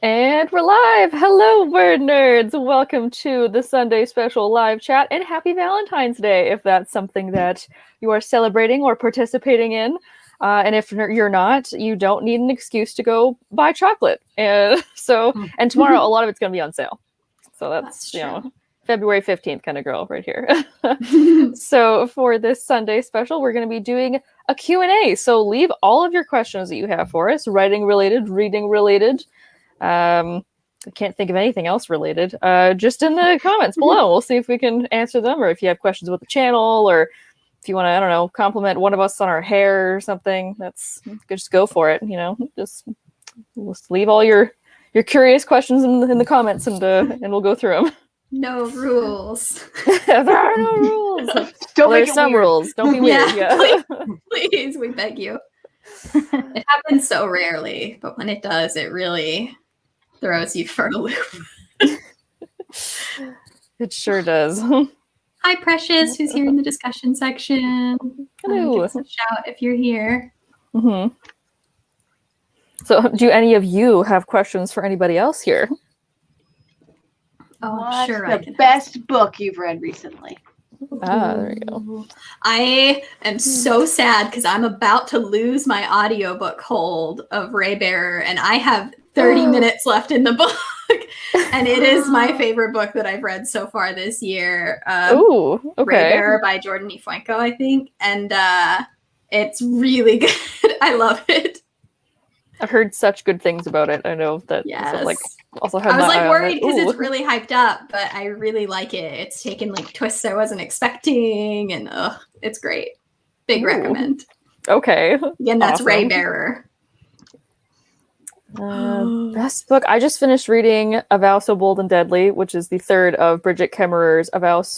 And we're live! Hello, word nerds! Welcome to the Sunday special live chat, and happy Valentine's Day if that's something that you are celebrating or participating in. And if you're not, you don't need an excuse to go buy chocolate. And tomorrow a lot of it's going to be on sale. So that's February 15th kind of girl right here. So for this Sunday special, we're going to be doing a Q&A. So leave all of your questions that you have for us, writing related, reading related. I can't think of anything else related. Just in the comments below. We'll see if we can answer them, or if you have questions about the channel, or if you want to, I don't know, compliment one of us on our hair or something. Just go for it. Just leave all your curious questions in the comments, and we'll go through them. No rules. There are no rules. There's some weird. rules. Don't be weird. Yeah. Please, we beg you. It happens so rarely, but when it does, it really throws you for a loop. It sure does. Hi, Precious, who's here in the discussion section. Hello. Give us a shout if you're here. Mm-hmm. So, do any of you have questions for anybody else here? Oh, What's sure. the best book you've read recently? There you go. I am so sad because I'm about to lose my audiobook hold of Raybearer, and I have 30 minutes left in the book. And it is my favorite book that I've read so far this year. Ooh, okay. Raybearer by Jordan E. Fuenco, I think. And it's really good. I love it. I've heard such good things about it. I know that. Yes. Also had I was my eye worried because on it. it's really hyped up, but I really like it. It's taken twists I wasn't expecting, and it's great. Big recommend. Okay. Again, that's awesome. Raybearer. Best book. I just finished reading A Vow So Bold and Deadly, which is the third of Bridget Kemmerer's A Curse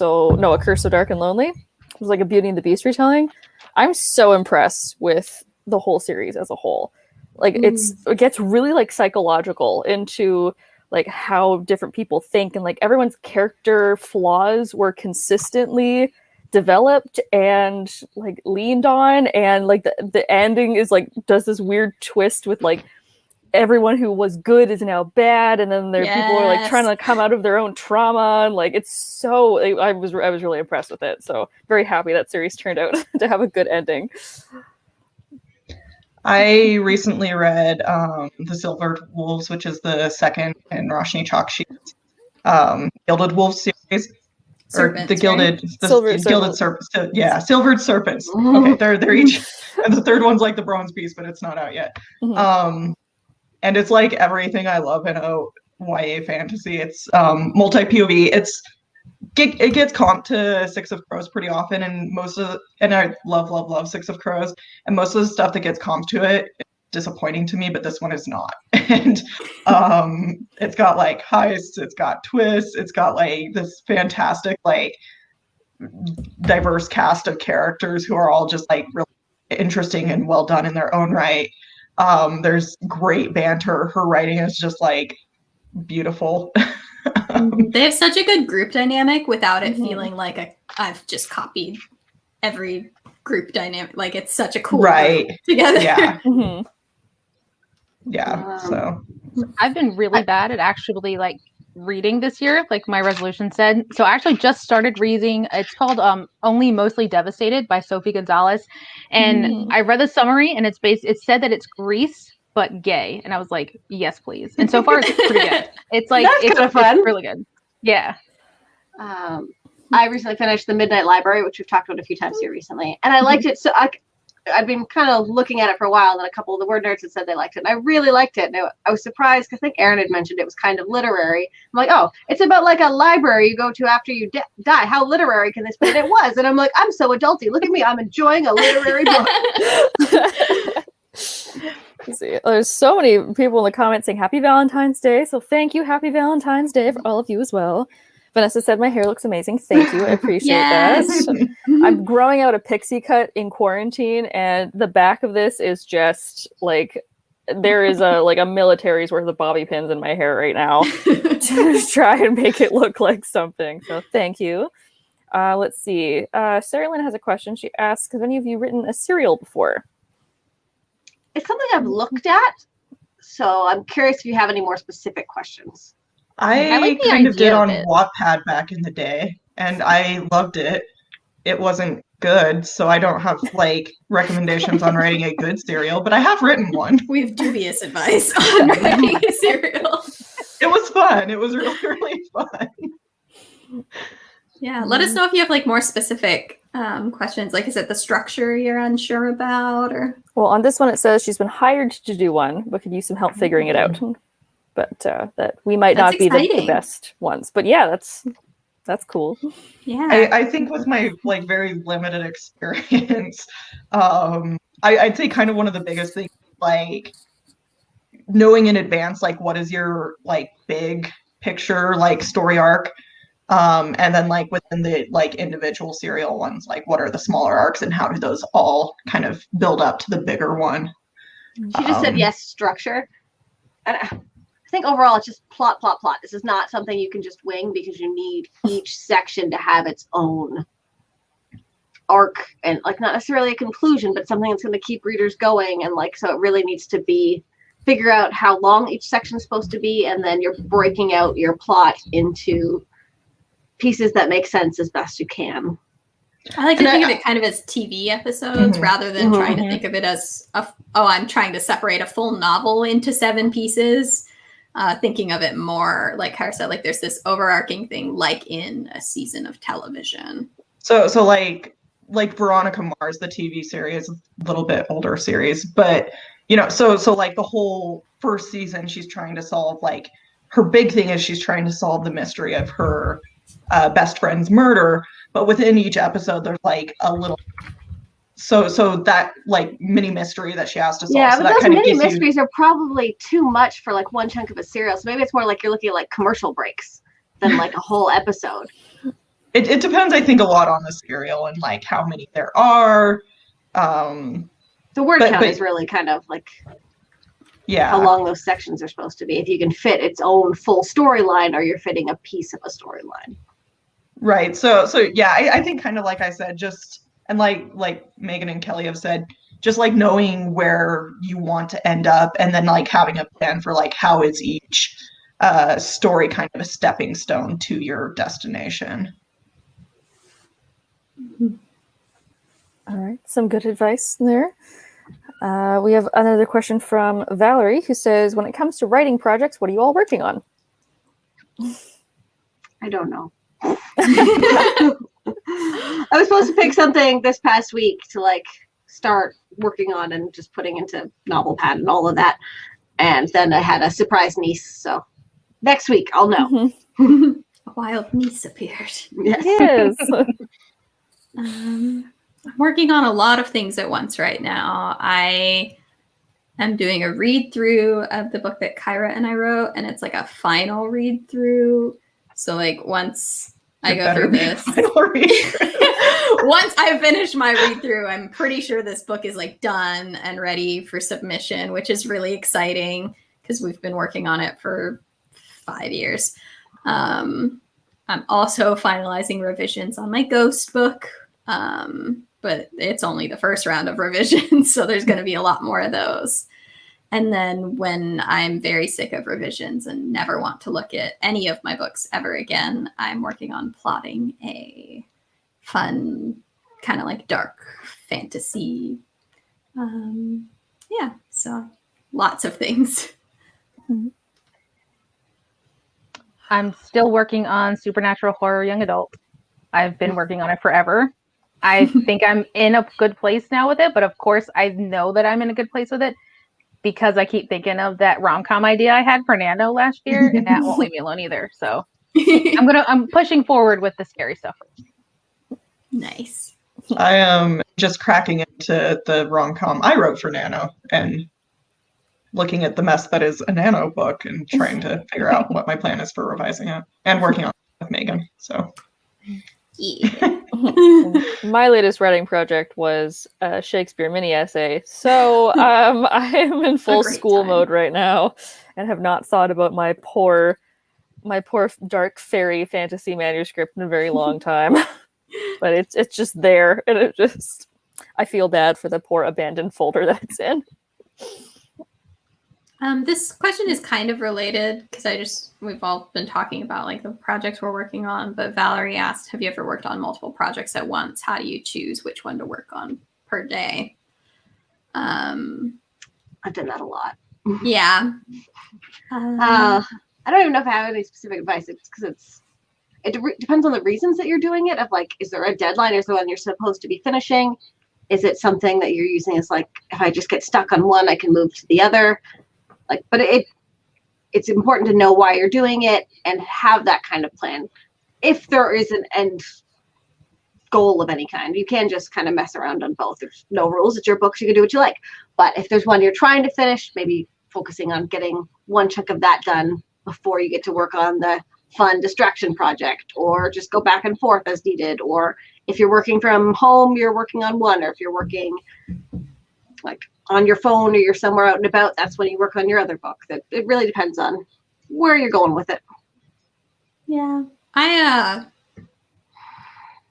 So Dark and Lonely. It was like a Beauty and the Beast retelling. I'm so impressed with the whole series as a whole. It gets really psychological into how different people think, and everyone's character flaws were consistently developed and leaned on, and the ending is does this weird twist with everyone who was good is now bad, and then people are trying to come out of their own trauma, and it's so I was really impressed with it. So very happy that series turned out to have a good ending. I recently read The Silver Wolves, which is the second in Roshni Chakshi's Gilded Wolves series. Serpents, or the Gilded, right? Gilded Serpents. Yeah, Silvered Serpents. Okay, they're each, and the third one's like the Bronze Beast, but it's not out yet. Mm-hmm. And it's everything I love in a YA fantasy. It's multi-POV. It gets comped to Six of Crows pretty often, and I love Six of Crows, and most of the stuff that gets comped to it is disappointing to me, but this one is not. And it's got heists, it's got twists, it's got this fantastic diverse cast of characters who are all just really interesting and well done in their own right. There's great banter. Her writing is just beautiful. They have such a good group dynamic without it feeling like I've just copied every group dynamic. It's such a cool group together. Yeah. Yeah. So I've been really bad at actually reading this year, like my resolution said. So I actually just started reading. It's called Only Mostly Devastated by Sophie Gonzalez. And I read the summary, and it said that it's Grease but gay, and I was like, yes, please. And so far, it's pretty good. It's it's kind of fun. It's really good. Yeah. I recently finished The Midnight Library, which we've talked about a few times here recently, and I liked it. So I've been kind of looking at it for a while, and a couple of the word nerds had said they liked it, and I really liked it. And I was surprised because I think Aaron had mentioned it was kind of literary. I'm like, oh, it's about a library you go to after you die. How literary can this be? And it was, and I'm like, I'm so adulty. Look at me, I'm enjoying a literary book. See, there's so many people in the comments saying Happy Valentine's Day. So thank you, Happy Valentine's Day for all of you as well. Vanessa said my hair looks amazing. Thank you. I appreciate that. I'm growing out a pixie cut in quarantine, and the back of this is just there is a military's worth of bobby pins in my hair right now to try and make it look like something. So thank you. Let's see. Sarah Lynn has a question. She asks, have any of you written a serial before? It's something I've looked at. So I'm curious if you have any more specific questions. I like the kind of did idea of on it. Wattpad back in the day, and I loved it. It wasn't good, so I don't have like recommendations on writing a good serial, but I have written one. We have dubious advice on writing a serial. It was fun. It was really, really fun. Yeah, let us know if you have like more specific questions. Like, is it the structure you're unsure about, or? Well, on this one it says she's been hired to do one, but could use some help figuring it out. But that we might That's not be the exciting. best ones. But yeah, that's cool. Yeah. I think with my like very limited experience, I'd say kind of one of the biggest things, like knowing in advance, like what is your like big picture, like story arc, and then like within the like individual serial ones, like what are the smaller arcs and how do those all kind of build up to the bigger one. She just said yes, structure. And I think overall it's just plot. This is not something you can just wing because you need each section to have its own arc and like not necessarily a conclusion, but something that's going to keep readers going. And like, so it really needs to be figure out how long each section is supposed to be. And then you're breaking out your plot into pieces that make sense as best you can. I like to think of it kind of as TV episodes rather than trying to think of it as, I'm trying to separate a full novel into 7 pieces. Thinking of it more, like Kara said, like there's this overarching thing like in a season of television. So like Veronica Mars, the TV series, a little bit older series, but you know, so like the whole first season, she's trying to solve, like her big thing is she's trying to solve the mystery of her best friend's murder, but within each episode there's like a little so that like mini mystery that she has to solve. Yeah, so but that those kind of mini gives mysteries are probably too much for like one chunk of a serial. So maybe it's more like you're looking at like commercial breaks than like a whole episode. It depends, I think, a lot on the serial and like how many there are. The word count is really kind of like how long those sections are supposed to be. If you can fit its own full storyline or you're fitting a piece of a storyline. Right. So yeah, I think kind of like I said, just and like Megan and Kelly have said, just like knowing where you want to end up and then like having a plan for like how is each story kind of a stepping stone to your destination. All right, some good advice there. We have another question from Valerie who says, when it comes to writing projects, what are you all working on? I don't know. I was supposed to pick something this past week to like start working on and just putting into novel pad and all of that. And then I had a surprise niece. So next week I'll know. A wild niece appeared. Yes. I'm working on a lot of things at once right now. I am doing a read through of the book that Kyra and I wrote, and it's like a final read through. So like once I go through this, once I finish my read through, I'm pretty sure this book is like done and ready for submission, which is really exciting because we've been working on it for 5 years. I'm also finalizing revisions on my ghost book, but it's only the first round of revisions, so there's going to be a lot more of those. And then when I'm very sick of revisions and never want to look at any of my books ever again, I'm working on plotting a fun, kind of like dark fantasy. So lots of things. I'm still working on supernatural horror young adult. I've been working on it forever. I think I'm in a good place now with it, but of course I know that I'm in a good place with it because I keep thinking of that rom-com idea I had for Nano last year, and that won't leave me alone either. So I'm pushing forward with the scary stuff. Nice. I am just cracking into the rom-com I wrote for Nano and looking at the mess that is a Nano book and trying to figure out what my plan is for revising it and working on it with Megan. So Yeah. My latest writing project was a Shakespeare mini essay. So I am in full school mode right now and have not thought about my poor dark fairy fantasy manuscript in a very long time. But it's just there, and I feel bad for the poor abandoned folder that it's in. This question is kind of related because we've all been talking about like the projects we're working on, but Valerie asked, have you ever worked on multiple projects at once? How do you choose which one to work on per day? I've done that a lot. Yeah. I don't even know if I have any specific advice. It's because it depends on the reasons that you're doing it. Of like, is there a deadline? Is there one you're supposed to be finishing? Is it something that you're using as like, if I just get stuck on one, I can move to the other? Like, but it's important to know why you're doing it and have that kind of plan. If there is an end goal of any kind, you can just kind of mess around on both. There's no rules. It's your books. You can do what you like. But if there's one you're trying to finish, maybe focusing on getting one chunk of that done before you get to work on the fun distraction project, or just go back and forth as needed. Or if you're working from home, you're working on one, or if you're working like on your phone or you're somewhere out and about, that's when you work on your other book. That it really depends on where you're going with it. Yeah.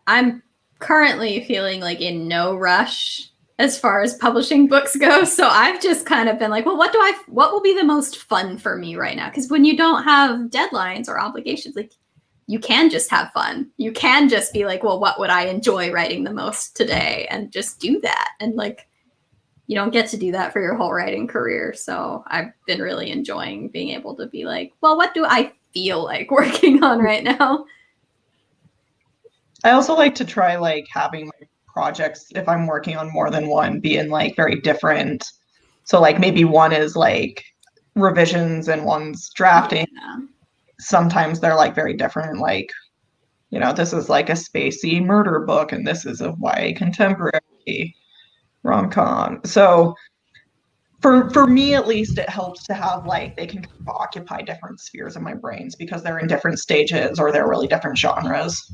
I'm currently feeling like in no rush as far as publishing books go. So I've just kind of been like, well, what will be the most fun for me right now? Because when you don't have deadlines or obligations, like you can just have fun. You can just be like, well, what would I enjoy writing the most today? And just do that. And like, you don't get to do that for your whole writing career. So I've been really enjoying being able to be like, well, what do I feel like working on right now? I also like to try like having like projects, if I'm working on more than one, being like very different. So like maybe one is like revisions and one's drafting. Yeah. Sometimes they're like very different. Like, you know, this is like a spacey murder book and this is a YA contemporary rom-com. So for me at least, it helps to have like they can occupy different spheres of my brains because they're in different stages or they're really different genres.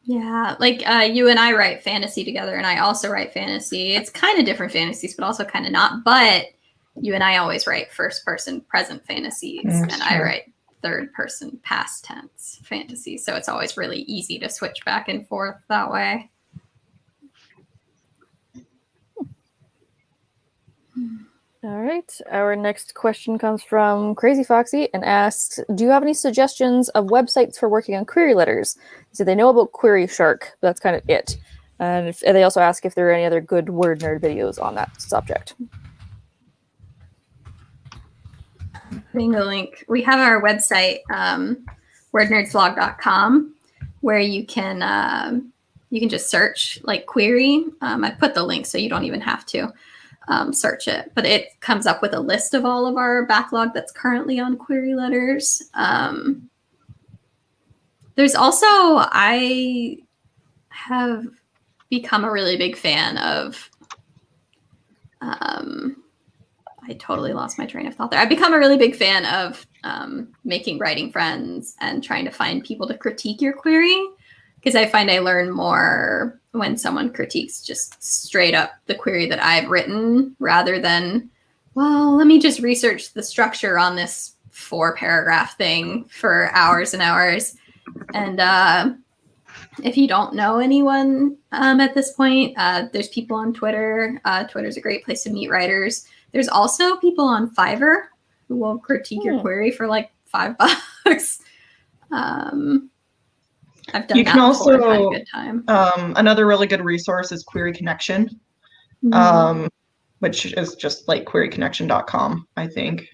Yeah, like you and I write fantasy together, and I also write fantasy. It's kind of different fantasies, but also kind of not. But you and I always write first-person present fantasies, and true. I write third-person past tense fantasies. So it's always really easy to switch back and forth that way. All right. Our next question comes from Crazy Foxy and asks, do you have any suggestions of websites for working on query letters? So they know about Query Shark, but that's kind of it. And they also ask if there are any other good WordNerd videos on that subject. Putting the link. We have our website, wordnerdsblog.com, where you can just search like query. I put the link so you don't even have to search it, but it comes up with a list of all of our backlog that's currently on query letters. There's also, I have become a really big fan of, I totally lost my train of thought there. I've become a really big fan of making writing friends and trying to find people to critique your query, because I find I learn more when someone critiques just straight up the query that I've written rather than, well, let me just research the structure on this 4-paragraph thing for hours and hours. And if you don't know anyone at this point, there's people on Twitter. Twitter's a great place to meet writers. There's also people on Fiverr who will critique your query for like $5. I've done you that can before. also, Had a good time. Another really good resource is Query Connection, which is just like queryconnection.com, I think.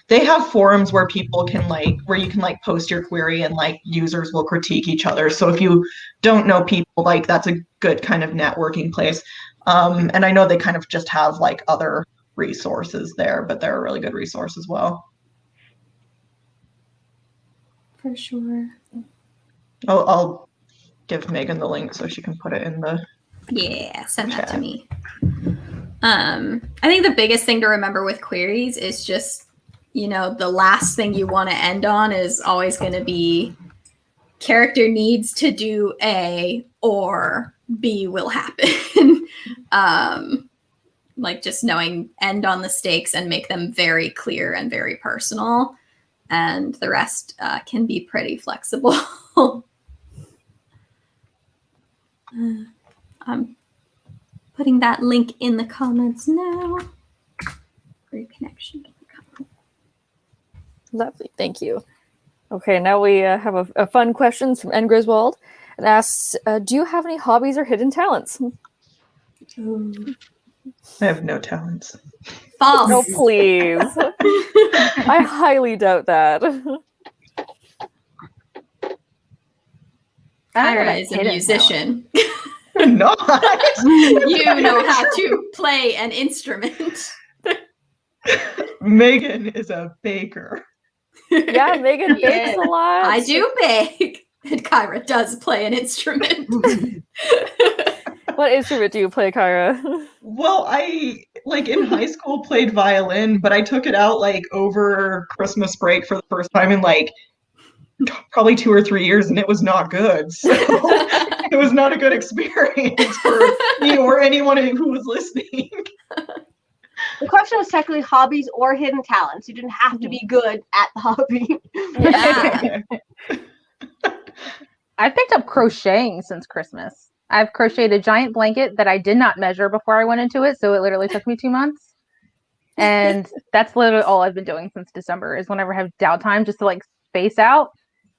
They have forums where people can where you can post your query and users will critique each other. So if you don't know people, that's a good kind of networking place. And I know they kind of just have other resources there, but they're a really good resource as well. For sure. I'll give Megan the link so she can put it in the send that chat. to me. I think the biggest thing to remember with queries is just, the last thing you want to end on is always going to be character needs to do A or B will happen. Just knowing end on the stakes and make them very clear and very personal. And the rest can be pretty flexible. I'm putting that link in the comments now. Reconnection.com. Lovely, thank you. Okay, now we have a fun question from N. Griswold. It asks, do you have any hobbies or hidden talents? Ooh. I have no talents. False. Oh, please. I highly doubt that. Kyra is a musician. Not. You know how to play an instrument. Megan is a baker. Yeah, Megan bakes a lot. I do bake. And Kyra does play an instrument. What instrument do you play, Kyra? Well, I in high school played violin, but I took it out over Christmas break for the first time in probably 2 or 3 years, and it was not good. So it was not a good experience for me or anyone who was listening. The question was technically hobbies or hidden talents. You didn't have to be good at the hobby. Yeah. I've picked up crocheting since Christmas. I've crocheted a giant blanket that I did not measure before I went into it, so it literally took me 2 months. And that's literally all I've been doing since December, is whenever I have downtime just to space out,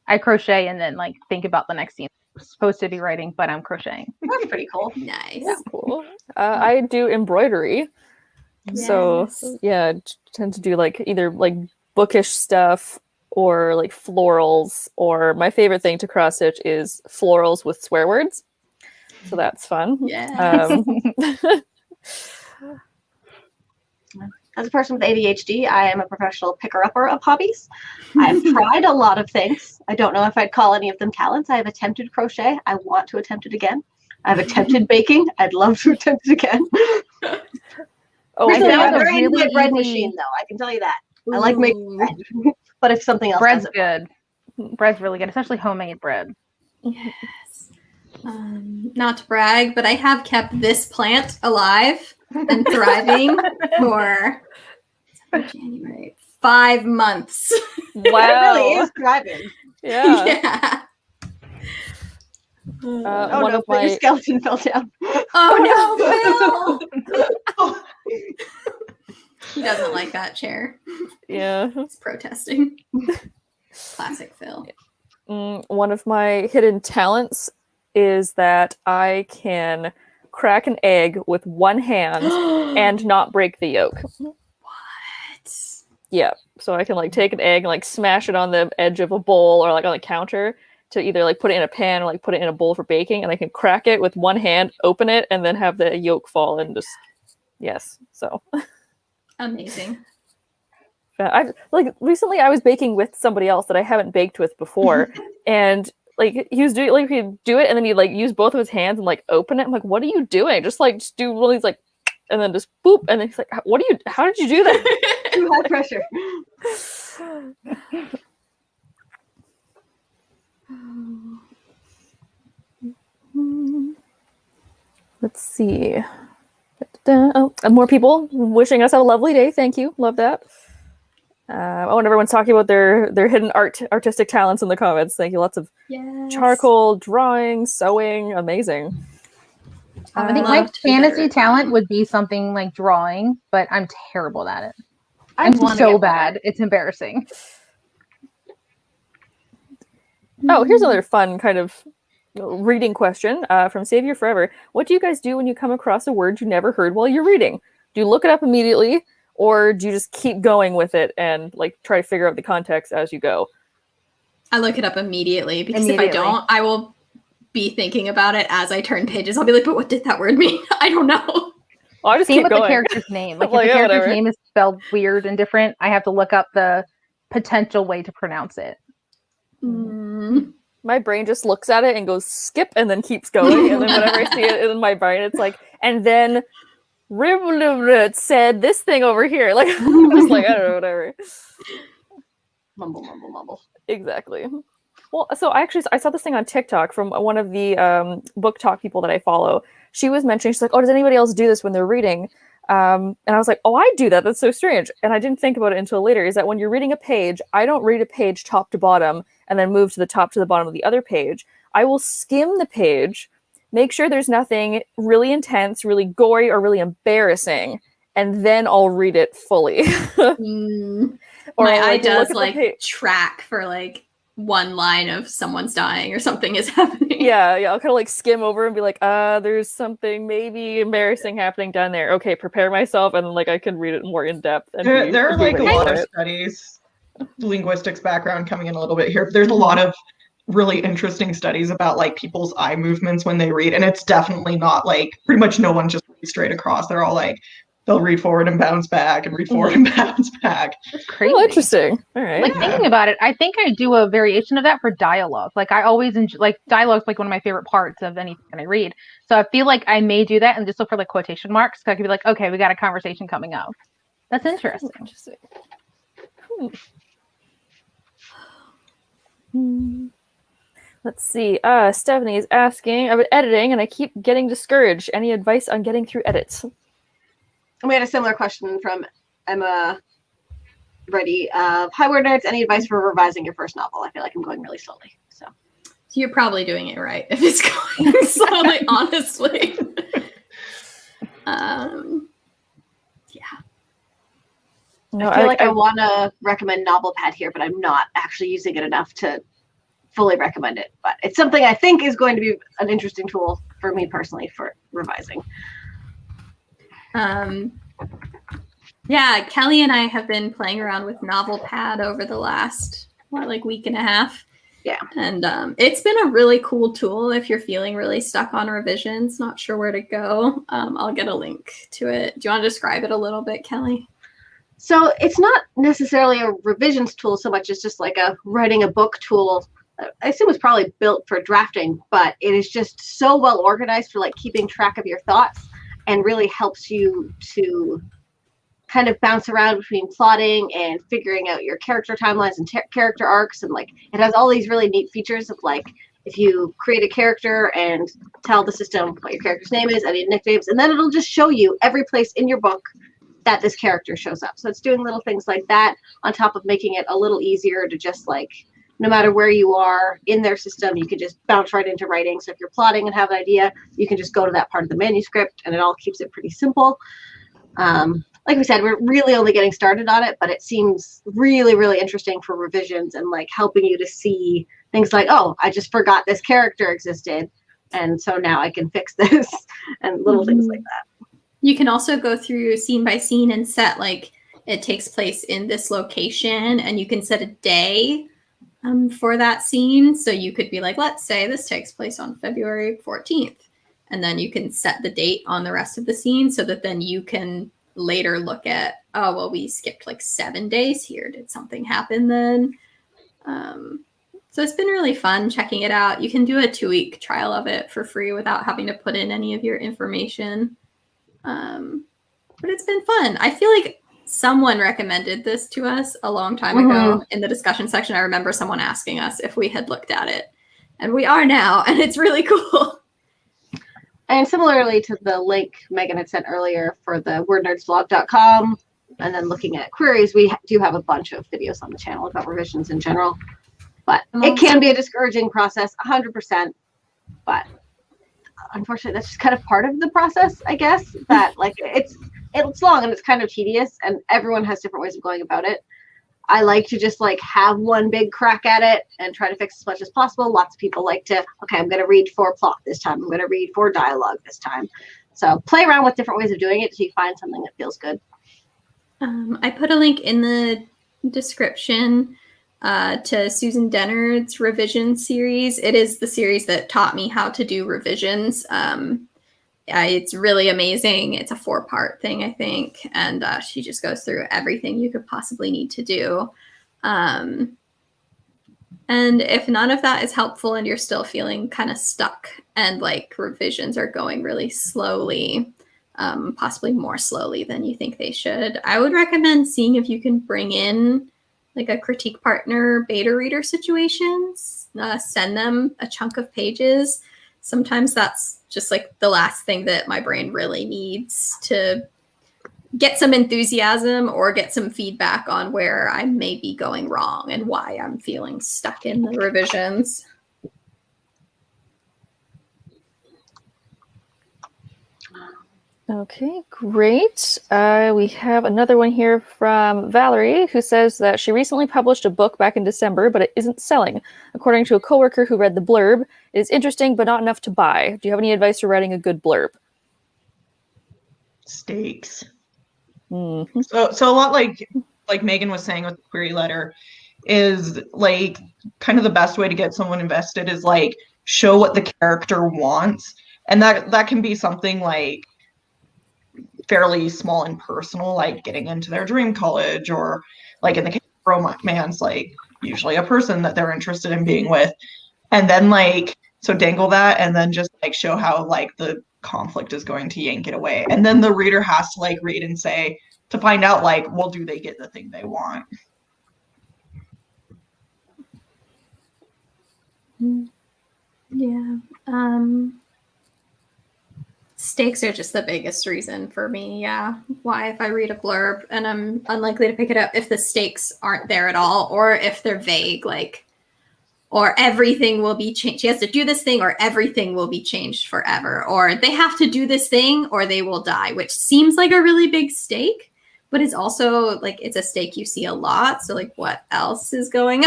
I crochet and then think about the next scene I'm supposed to be writing, but I'm crocheting. That's pretty cool. Nice. That's cool. I do embroidery. Yes. So yeah, tend to do either bookish stuff or florals, or my favorite thing to cross stitch is florals with swear words. So that's fun. Yeah. As a person with ADHD, I am a professional picker-upper of hobbies. I've tried a lot of things. I don't know if I'd call any of them talents. I have attempted crochet. I want to attempt it again. I've attempted baking. I'd love to attempt it again. Oh, I'm found a very into really my bread easy- machine, though. I can tell you that. I like making bread. But if something else Bread's does it, good. Bread's really good, especially homemade bread. Yes. Not to brag, but I have kept this plant alive and thriving for January 5 months. it wow. really is thriving. Yeah. Yeah. Oh one no, of but your my skeleton fell down. Oh no, Phil! He doesn't like that chair. yeah. He's protesting. Classic Phil. One of my hidden talents is that I can crack an egg with one hand and not break the yolk. What? Yeah. So I can take an egg and smash it on the edge of a bowl or on the counter to either put it in a pan or put it in a bowl for baking, and I can crack it with one hand, open it, and then have the yolk fall and just yes. So Amazing. I recently I was baking with somebody else that I haven't baked with before, and he was doing he'd do it and then he'd use both of his hands and open it. I'm like, what are you doing? Just do one of these and then just boop, and then he's like, what are you? How did you do that? Too high pressure. Let's see. Oh, and more people wishing us a lovely day. Thank you. Love that. Oh, and everyone's talking about their hidden artistic talents in the comments. Thank you. Lots of charcoal, drawing, sewing. Amazing. I think my fantasy talent would be something like drawing, but I'm terrible at it. I'm so bad. It's embarrassing. Oh, here's another fun kind of reading question from Savior Forever. What do you guys do when you come across a word you never heard while you're reading? Do you look it up immediately, or do you just keep going with it and try to figure out the context as you go? I look it up immediately because if I don't, I will be thinking about it as I turn pages. I'll be like, but what did that word mean? I don't know. Well, I just Same keep with going. the character's name. If the character's name is spelled weird and different, I have to look up the potential way to pronounce it. My brain just looks at it and goes skip and then keeps going. And then whenever I see it in my brain, it's and then Rivlivlet said this thing over here. I'm just I don't know, whatever. Mumble, mumble, mumble. Exactly. Well, so I saw this thing on TikTok from one of the book talk people that I follow. She was mentioning, she's like, oh, does anybody else do this when they're reading? And I was like, oh, I do that. That's so strange. And I didn't think about it until later, is that when you're reading a page, I don't read a page top to bottom and then move to the top to the bottom of the other page. I will skim the page, make sure there's nothing really intense, really gory, or really embarrassing, and then I'll read it fully. Or my eye look does at the track for one line of someone's dying or something is happening. Yeah, I'll kind of skim over and be like, there's something maybe embarrassing happening down there. Okay, prepare myself, and then I can read it more in depth. And there are a lot of studies, linguistics background coming in a little bit here. There's a lot of really interesting studies about people's eye movements when they read, and it's definitely not pretty much no one just reads straight across. They're all they'll read forward and bounce back and read forward and bounce back. That's crazy. Oh, interesting. All right. Thinking about it, I think I do a variation of that for dialogue. I always enjoy, dialogue's one of my favorite parts of anything I read. So I feel like I may do that and just look for quotation marks. So I could be okay, we got a conversation coming up. That's interesting. Let's see. Stephanie is asking, I've been editing and I keep getting discouraged. Any advice on getting through edits? We had a similar question from Emma Reddy. Hi, WordNerds. Any advice for revising your first novel? I feel like I'm going really slowly. So you're probably doing it right if it's going slowly, honestly. Yeah. No, I feel I want to recommend NovelPad here, but I'm not actually using it enough to fully recommend it. But it's something I think is going to be an interesting tool for me personally for revising. Yeah, Kelly and I have been playing around with NovelPad over the last week and a half. Yeah, and it's been a really cool tool if you're feeling really stuck on revisions, not sure where to go. I'll get a link to it. Do you want to describe it a little bit, Kelly? So it's not necessarily a revisions tool so much as just a writing a book tool. I assume it's probably built for drafting, but it is just so well organized for keeping track of your thoughts, and really helps you to kind of bounce around between plotting and figuring out your character timelines and character arcs. And it has all these really neat features of if you create a character and tell the system what your character's name is, any nicknames, and then it'll just show you every place in your book that this character shows up. So it's doing little things like that on top of making it a little easier to just no matter where you are in their system, you can just bounce right into writing. So if you're plotting and have an idea, you can just go to that part of the manuscript, and it all keeps it pretty simple. Like we said, we're really only getting started on it, but it seems really, really interesting for revisions and helping you to see things oh, I just forgot this character existed, and so now I can fix this, and little things like that. You can also go through scene by scene and set it takes place in this location, and you can set a day for that scene. So you could be let's say this takes place on February 14th. And then you can set the date on the rest of the scene so that then you can later look at, oh, well, we skipped 7 days here. Did something happen then? So it's been really fun checking it out. You can do a 2-week trial of it for free without having to put in any of your information. But it's been fun. I feel someone recommended this to us a long time ago in the discussion section. I remember someone asking us if we had looked at it, and we are now, and it's really cool. And similarly to the link Megan had sent earlier for the wordnerdsblog.com, and then looking at queries, we do have a bunch of videos on the channel about revisions in general. But it can be a discouraging process, 100%. But unfortunately, that's just kind of part of the process, I guess. That it's long and it's kind of tedious, and everyone has different ways of going about it. I like to just have one big crack at it and try to fix as much as possible. Lots of people like to, okay, I'm going to read for plot this time. I'm going to read for dialogue this time. So play around with different ways of doing it until you find something that feels good. I put a link in the description to Susan Dennard's revision series. It is the series that taught me how to do revisions. It's really amazing. It's a 4-part thing, I think. And she just goes through everything you could possibly need to do. And if none of that is helpful and you're still feeling kind of stuck and revisions are going really slowly, possibly more slowly than you think they should, I would recommend seeing if you can bring in a critique partner beta reader situations, send them a chunk of pages. Sometimes that's just the last thing that my brain really needs to get some enthusiasm or get some feedback on where I may be going wrong and why I'm feeling stuck in the revisions. Okay, great. We have another one here from Valerie, who says that she recently published a book back in December, but it isn't selling. According to a coworker who read the blurb, it is interesting, but not enough to buy. Do you have any advice for writing a good blurb? Stakes. Mm-hmm. So a lot like Megan was saying with the query letter, is like kind of the best way to get someone invested is like show what the character wants, and that can be something like fairly small and personal, like getting into their dream college, or like in the case of romance, like usually a person that they're interested in being with, and then like so dangle that, and then just like show how like the conflict is going to yank it away, and then the reader has to like read and say to find out like, well, do they get the thing they want? Yeah. Stakes are just the biggest reason for me. Yeah. Why, if I read a blurb and I'm unlikely to pick it up if the stakes aren't there at all, or if they're vague, like, or everything will be changed. She has to do this thing, or everything will be changed forever, or they have to do this thing, or they will die, which seems like a really big stake, but it's also like it's a stake you see a lot. So like, what else is going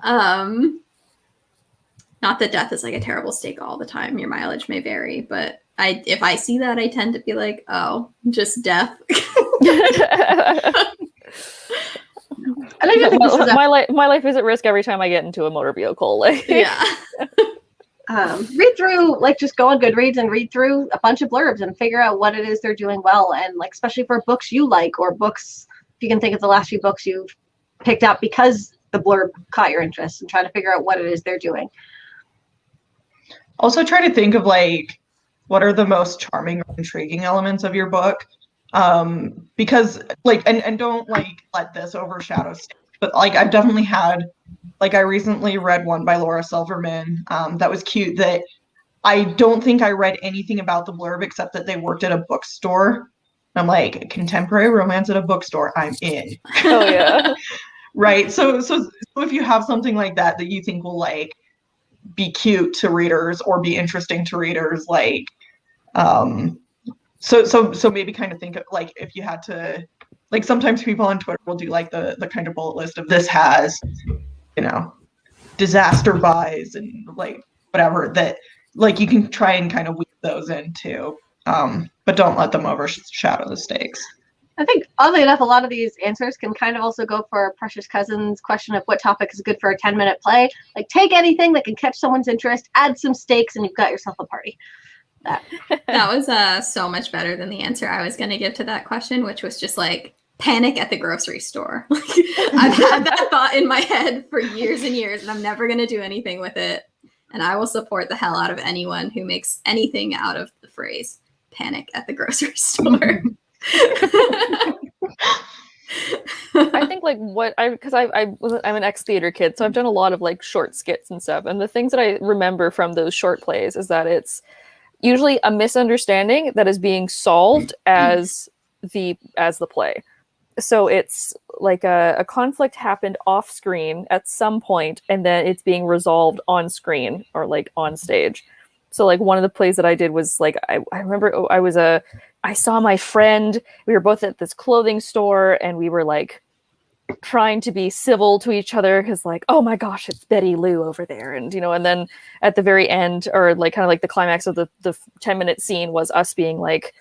on? Not that death is like a terrible stake all the time. Your mileage may vary, but if I see that, I tend to be like, oh, just death. I don't even think this is my life is at risk every time I get into a motor vehicle. Like, yeah. Read through, like, just go on Goodreads and read through a bunch of blurbs and figure out what it is they're doing well, and like especially for books you like, or books, if you can think of the last few books you've picked up because the blurb caught your interest, and try to figure out what it is they're doing. Also try to think of like what are the most charming or intriguing elements of your book, because like and don't like let this overshadow stakes, but like I've definitely had, like I recently read one by Laura Silverman that was cute, that I don't think I read anything about the blurb except that they worked at a bookstore. I'm like, contemporary romance at a bookstore, I'm in. Oh yeah. Right. So if you have something like that you think will like be cute to readers or be interesting to readers, like so maybe kind of think of like, if you had to, like sometimes people on Twitter will do like the kind of bullet list of this has, you know, disaster buys and like whatever, that like you can try and kind of weave those in too, but don't let them overshadow the stakes. I think, oddly enough, a lot of these answers can kind of also go for Precious Cousin's question of what topic is good for a 10-minute play. Like, take anything that can catch someone's interest, add some stakes, and you've got yourself a party. That was so much better than the answer I was going to give to that question, which was just like, panic at the grocery store. I've had that thought in my head for years and years, and I'm never going to do anything with it. And I will support the hell out of anyone who makes anything out of the phrase panic at the grocery store. I think like because I'm an ex-theater kid, so I've done a lot of like short skits and stuff, and the things that I remember from those short plays is that it's usually a misunderstanding that is being solved as the play. So it's like a conflict happened off screen at some point, and then it's being resolved on screen or like on stage. So like one of the plays that I did was like, I remember I saw my friend, we were both at this clothing store, and we were like trying to be civil to each other because like, oh my gosh, it's Betty Lou over there. And, you know, and then at the very end, or like kind of like the climax of the 10-minute scene was us being like,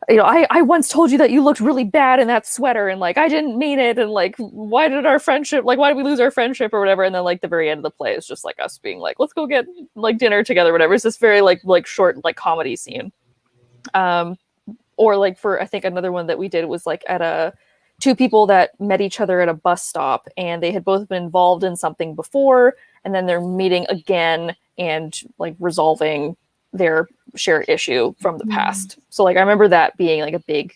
you know, I once told you that you looked really bad in that sweater, and like I didn't mean it, and like why did we lose our friendship or whatever. And then like the very end of the play is just like us being like, let's go get like dinner together, whatever. It's this very like short like comedy scene. Or like for I think another one that we did was like at two people that met each other at a bus stop, and they had both been involved in something before, and then they're meeting again and like resolving their shared issue from the past. So like I remember that being like a big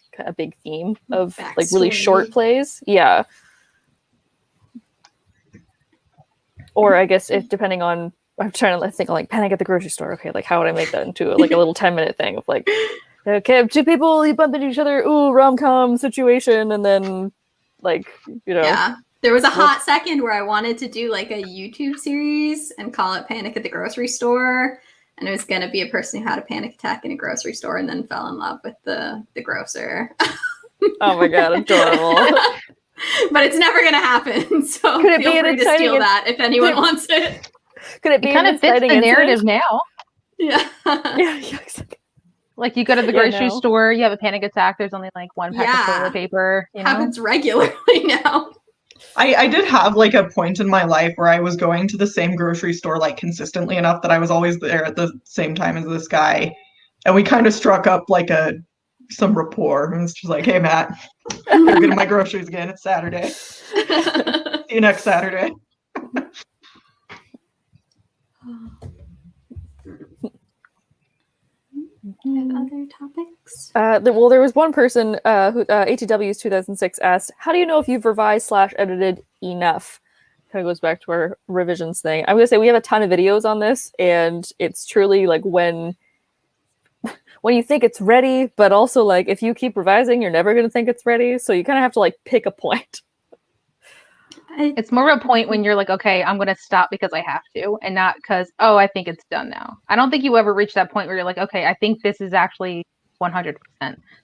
theme of like really short plays. Yeah. Or I guess if depending on, I'm trying to think like panic at the grocery store. Okay, like how would I make that into like a little 10-minute thing of like, okay, two people you bump into each other, ooh, rom-com situation, and then like, you know. Yeah. There was a hot second where I wanted to do like a YouTube series and call it Panic at the Grocery Store. and it was going to be a person who had a panic attack in a grocery store and then fell in love with the grocer. Oh my god, adorable. But it's never going to happen. So Could it feel be an free to exciting steal that if anyone wants it. Could it be It kind an of fits the exciting narrative incident? now. Yeah. Yeah, exactly. Like you go to the Yeah, grocery no. store, you have a panic attack. There's only like one pack of Yeah. toilet paper. You know, Happens regularly now. I did have like a point in my life where I was going to the same grocery store like consistently enough that I was always there at the same time as this guy, and we kind of struck up like some rapport. And it's just like, hey Matt, I'm getting my groceries again. It's Saturday. See you next Saturday. Have other topics? There was one person who ATW's 2006 asked, "How do you know if you've revised/edited enough?" Kind of goes back to our revisions thing. I'm gonna say we have a ton of videos on this, and it's truly like when you think it's ready, but also like if you keep revising, you're never gonna think it's ready. So you kind of have to like pick a point. it's more of a point when you're like, okay, I'm going to stop because I have to, and not because, oh, I think it's done now. I don't think you ever reach that point where you're like, okay, I think this is actually 100%.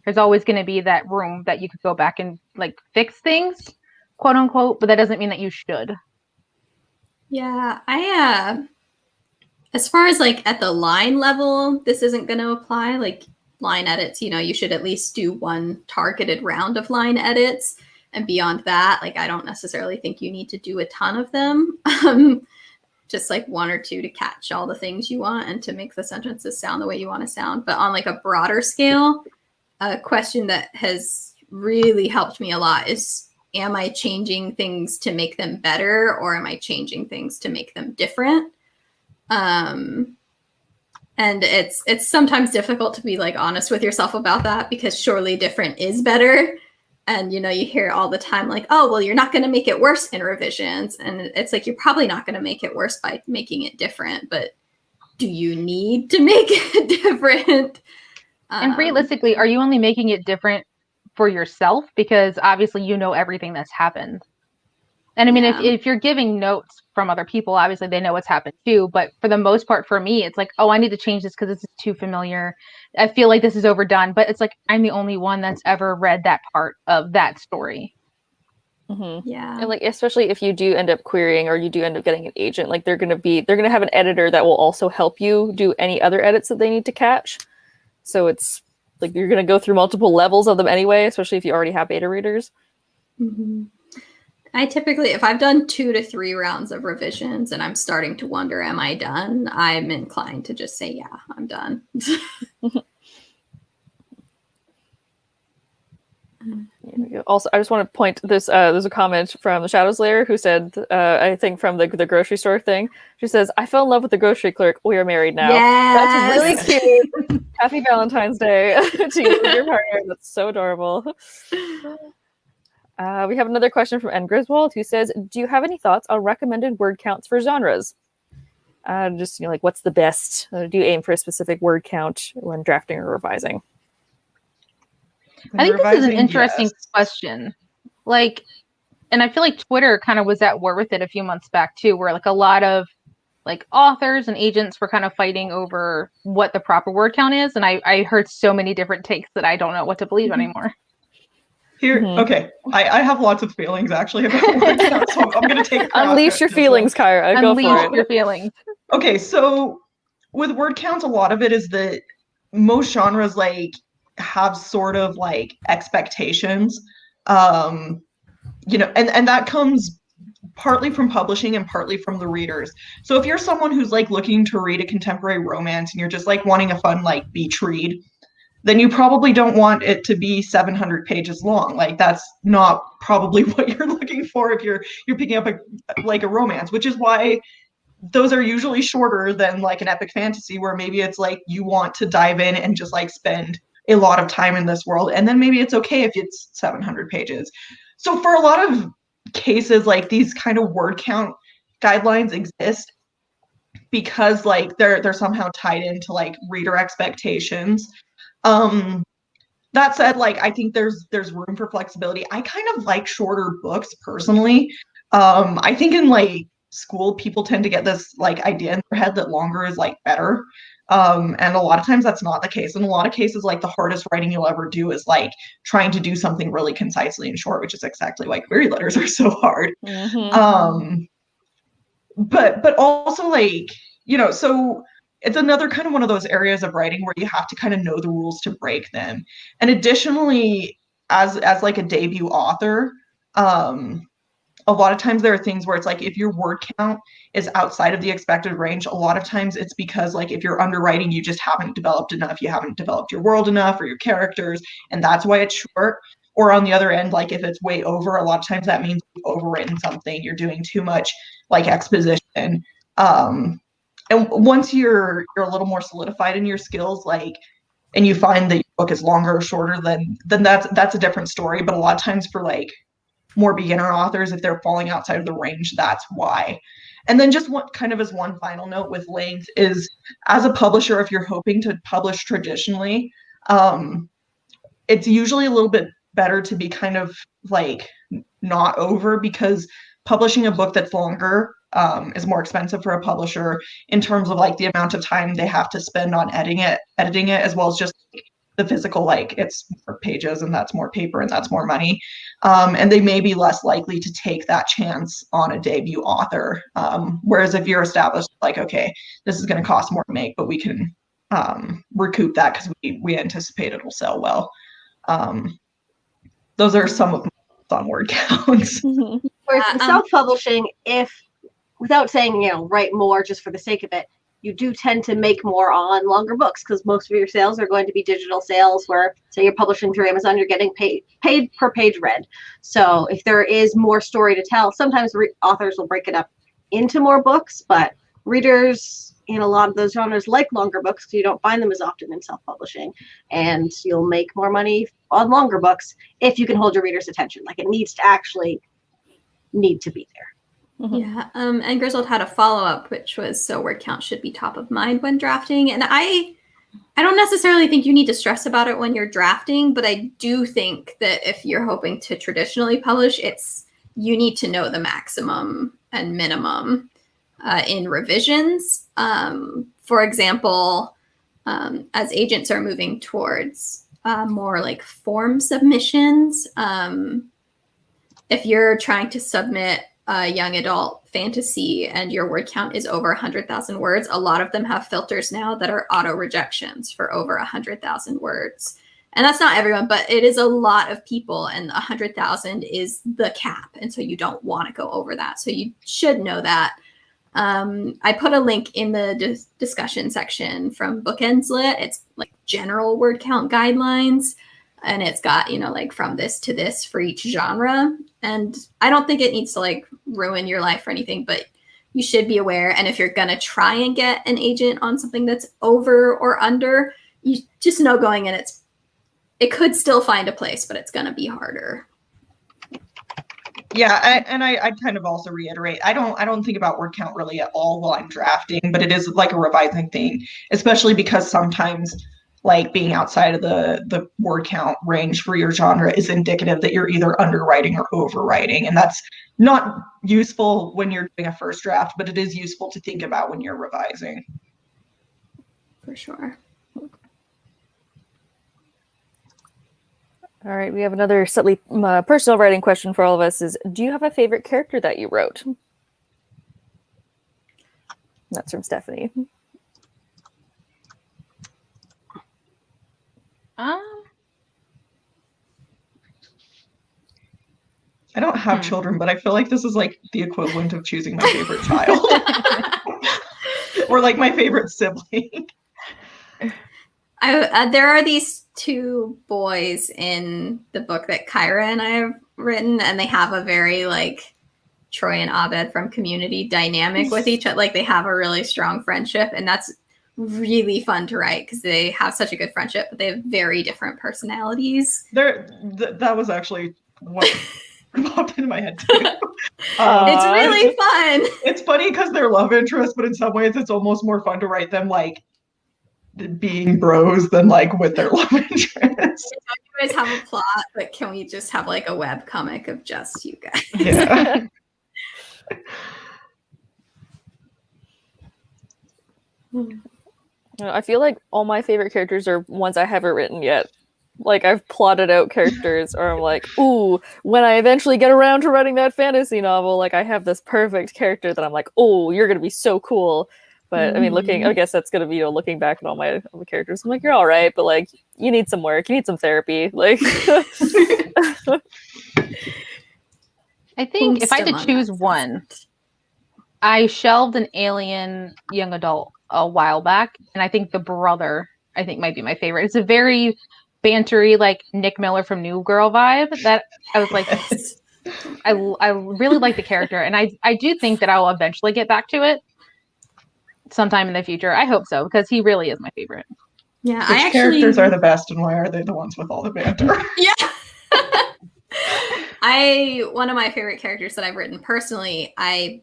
There's always going to be that room that you could go back and like fix things, quote unquote, but that doesn't mean that you should. Yeah, as far as like at the line level, this isn't going to apply. Like line edits, you should at least do one targeted round of line edits. And beyond that, like I don't necessarily think you need to do a ton of them. Just like one or two to catch all the things you want and to make the sentences sound the way you want to sound. But on like a broader scale, a question that has really helped me a lot is, am I changing things to make them better, or am I changing things to make them different? And it's sometimes difficult to be like honest with yourself about that, because surely different is better. And, you hear all the time like, oh, well, you're not going to make it worse in revisions. And it's like, you're probably not going to make it worse by making it different. But do you need to make it different? And realistically, are you only making it different for yourself? Because obviously you know everything that's happened. And I mean, if you're giving notes from other people, obviously they know what's happened too. But for the most part, for me, it's like, oh, I need to change this because this is too familiar. I feel like this is overdone. But it's like, I'm the only one that's ever read that part of that story. Mm-hmm. Yeah. And like, especially if you do end up querying or you do end up getting an agent, like they're going to have an editor that will also help you do any other edits that they need to catch. So it's like, you're going to go through multiple levels of them anyway, especially if you already have beta readers. Mm-hmm. I typically, if I've done 2 to 3 rounds of revisions and I'm starting to wonder, am I done? I'm inclined to just say, yeah, I'm done. Also, I just want to point this. There's a comment from the Shadows Lair who said, I think from the grocery store thing. She says, "I fell in love with the grocery clerk. We are married now." Yes! That's really cute. Happy Valentine's Day to you and your partner. That's so adorable. We have another question from N. Griswold who says, "Do you have any thoughts on recommended word counts for genres? Just like what's the best? Do you aim for a specific word count when drafting or revising?" I think this is an interesting question. Like, and I feel like Twitter kind of was at war with it a few months back too, where like a lot of like authors and agents were kind of fighting over what the proper word count is. And I heard so many different takes that I don't know what to believe anymore. Okay, I have lots of feelings actually about word count, so I'm going to take unleash your feelings, Kyra. Go for it. Unleash your feelings. Okay, so with word counts, a lot of it is that most genres like have sort of like expectations, and that comes partly from publishing and partly from the readers. So if you're someone who's like looking to read a contemporary romance and you're just like wanting a fun like beach read, then you probably don't want it to be 700 pages long. Like that's not probably what you're looking for if you're picking up a romance, which is why those are usually shorter than like an epic fantasy, where maybe it's like you want to dive in and just like spend a lot of time in this world, and then maybe it's okay if it's 700 pages. So for a lot of cases, like these kind of word count guidelines exist because like they're somehow tied into like reader expectations. That said, like I think there's room for flexibility. I kind of like shorter books personally. I think in like school people tend to get this like idea in their head that longer is like better. And a lot of times that's not the case. In a lot of cases, like the hardest writing you'll ever do is like trying to do something really concisely and short, which is exactly why query letters are so hard. But also like, so it's another kind of one of those areas of writing where you have to kind of know the rules to break them. And additionally, as like a debut author, a lot of times there are things where it's like if your word count is outside of the expected range, a lot of times it's because like if you're underwriting, you just haven't developed enough, you haven't developed your world enough or your characters, and that's why it's short. Or on the other end, like if it's way over, a lot of times that means you've overwritten something, you're doing too much like exposition. And once you're a little more solidified in your skills, like, and you find that your book is longer or shorter, then that's a different story. But a lot of times for like more beginner authors, if they're falling outside of the range, that's why. And then just what kind of as one final note with length is, as a publisher, if you're hoping to publish traditionally, it's usually a little bit better to be kind of like not over, because publishing a book that's longer is more expensive for a publisher in terms of like the amount of time they have to spend on editing it, as well as just the physical, like it's more pages and that's more paper and that's more money. And they may be less likely to take that chance on a debut author. Whereas if you're established, like, okay, this is going to cost more to make, but we can recoup that because we anticipate it'll sell well. Those are some of my on word counts. Whereas in self-publishing, if, without saying, write more just for the sake of it, you do tend to make more on longer books because most of your sales are going to be digital sales where, say, you're publishing through Amazon, you're getting paid per page read. So if there is more story to tell, sometimes authors will break it up into more books, but readers in a lot of those genres like longer books because you don't find them as often in self-publishing, and you'll make more money on longer books if you can hold your reader's attention. Like it needs to actually need to be there. Yeah, and Griswold had a follow-up, which was, so word count should be top of mind when drafting. And I don't necessarily think you need to stress about it when you're drafting, but I do think that if you're hoping to traditionally publish, you need to know the maximum and minimum in revisions. For example, as agents are moving towards more like form submissions, if you're trying to submit a young adult fantasy and your word count is over 100,000 words, a lot of them have filters now that are auto rejections for over 100,000 words. And that's not everyone, but it is a lot of people, and 100,000 is the cap. And so you don't want to go over that. So you should know that. I put a link in the discussion section from Bookends Lit. It's like general word count guidelines. And it's got, like from this to this for each genre. And I don't think it needs to like ruin your life or anything, but you should be aware. And if you're going to try and get an agent on something that's over or under, you just know going in, it could still find a place, but it's going to be harder. Yeah, I'd kind of also reiterate, I don't think about word count really at all while I'm drafting, but it is like a revising thing, especially because sometimes like being outside of the word count range for your genre is indicative that you're either underwriting or overwriting. And that's not useful when you're doing a first draft, but it is useful to think about when you're revising. For sure. All right, we have another slightly personal writing question for all of us is, do you have a favorite character that you wrote? That's from Stephanie. I don't have children, but I feel like this is like the equivalent of choosing my favorite child. Or like my favorite sibling. There are these two boys in the book that Kyra and I have written, and they have a very like Troy and Abed from Community dynamic with each other. Like they have a really strong friendship, and that's really fun to write because they have such a good friendship, but they have very different personalities. That was actually what popped into my head too. It's really fun. It's funny because they're love interests, but in some ways it's almost more fun to write them like being bros than like with their love interests. You guys have a plot, but can we just have like a web comic of just you guys? Yeah. I feel like all my favorite characters are ones I haven't written yet. Like I've plotted out characters, or I'm like, ooh, when I eventually get around to writing that fantasy novel, like I have this perfect character that I'm like, oh, you're gonna be so cool. But I mean, I guess that's gonna be, looking back at all my characters, I'm like, you're all right, but like, you need some work, you need some therapy, like. I think if I had to choose one, I shelved an alien young adult a while back, and I think the brother, I think, might be my favorite. It's a very bantery, like Nick Miller from New Girl vibe that I was like, I really like the character, and I do think that I will eventually get back to it sometime in the future. I hope so, because he really is my favorite. Yeah, Which characters are the best, and why are they the ones with all the banter? Yeah. One of my favorite characters that I've written personally, I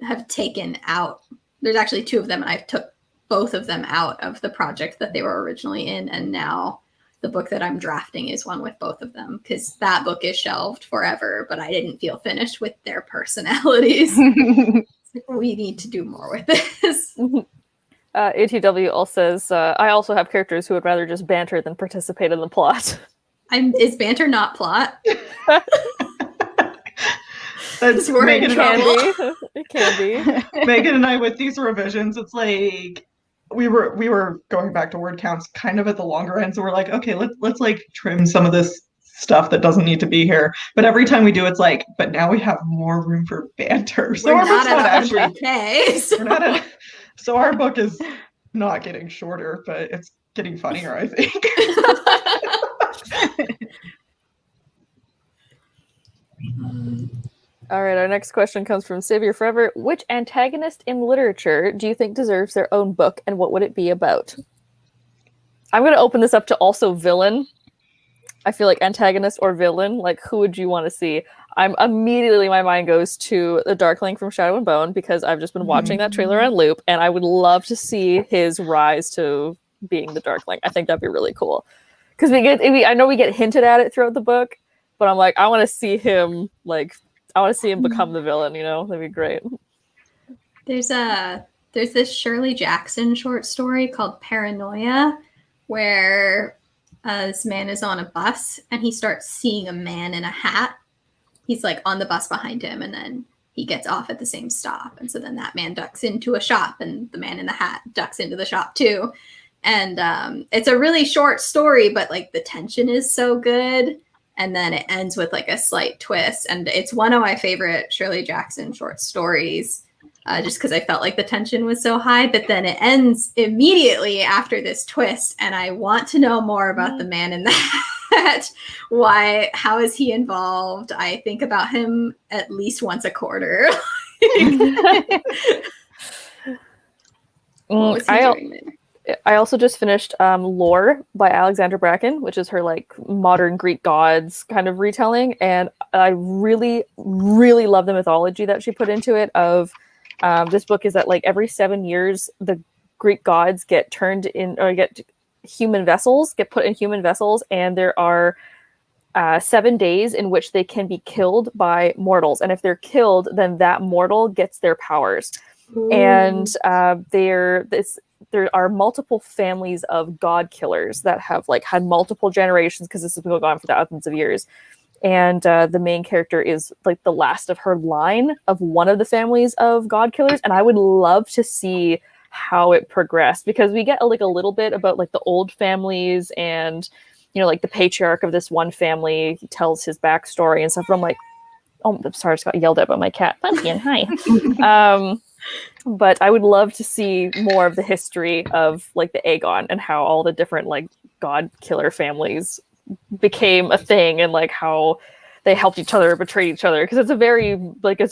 have taken out. There's actually two of them, and I've took both of them out of the project that they were originally in, and now the book that I'm drafting is one with both of them, because that book is shelved forever, but I didn't feel finished with their personalities. Like, we need to do more with this. ATW also says, I also have characters who would rather just banter than participate in the plot. Is banter not plot? That's Megan It can be. It can be. Megan and I, with these revisions, it's like we were going back to word counts kind of at the longer end, so we're like, okay, let's like trim some of this stuff that doesn't need to be here. But every time we do, it's like, but now we have more room for banter. So we're not at 100K. So our book is not getting shorter, but it's getting funnier, I think. All right, our next question comes from Savior Forever. Which antagonist in literature do you think deserves their own book, and what would it be about? I'm going to open this up to also villain. I feel like antagonist or villain, like who would you want to see? Immediately my mind goes to the Darkling from Shadow and Bone, because I've just been watching that trailer on loop, and I would love to see his rise to being the Darkling. I think that'd be really cool. Because I know we get hinted at it throughout the book, but I'm like, I want to see him become the villain, That'd be great. There's this Shirley Jackson short story called Paranoia, where this man is on a bus and he starts seeing a man in a hat. He's like on the bus behind him, and then he gets off at the same stop. And so then that man ducks into a shop, and the man in the hat ducks into the shop too. And it's a really short story, but like the tension is so good. And then it ends with like a slight twist. And it's one of my favorite Shirley Jackson short stories, just because I felt like the tension was so high. But then it ends immediately after this twist. And I want to know more about the man in the hat. How is he involved? I think about him at least once a quarter. What was he doing there? I also just finished Lore by Alexandra Bracken, which is her like modern Greek gods kind of retelling, and I really, really love the mythology that she put into it. This book is that like every 7 years the Greek gods get turned in, or get put in human vessels, and there are 7 days in which they can be killed by mortals, and if they're killed, then that mortal gets their powers. Ooh. And there are multiple families of god killers that have like had multiple generations, because this has been going on for thousands of years. And the main character is like the last of her line of one of the families of god killers. And I would love to see how it progressed, because we get like a little bit about like the old families, and like the patriarch of this one family, he tells his backstory and stuff. But I'm like, oh, I'm sorry, I just got yelled at by my cat. Pumpkin, hi. But I would love to see more of the history of like the Aegon, and how all the different like god killer families became a thing, and like how they helped each other, betrayed each other, because it's a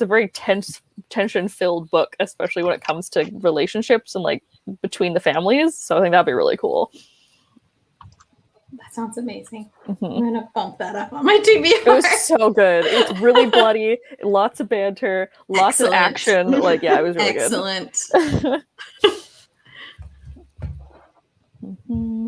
very tension filled book, especially when it comes to relationships and like between the families. So I think that'd be really cool. That sounds amazing. Mm-hmm. I'm gonna bump that up on my TBR. It was so good. It's really bloody, lots of banter, lots of action. Like, yeah, it was really excellent. Good. Mm-hmm.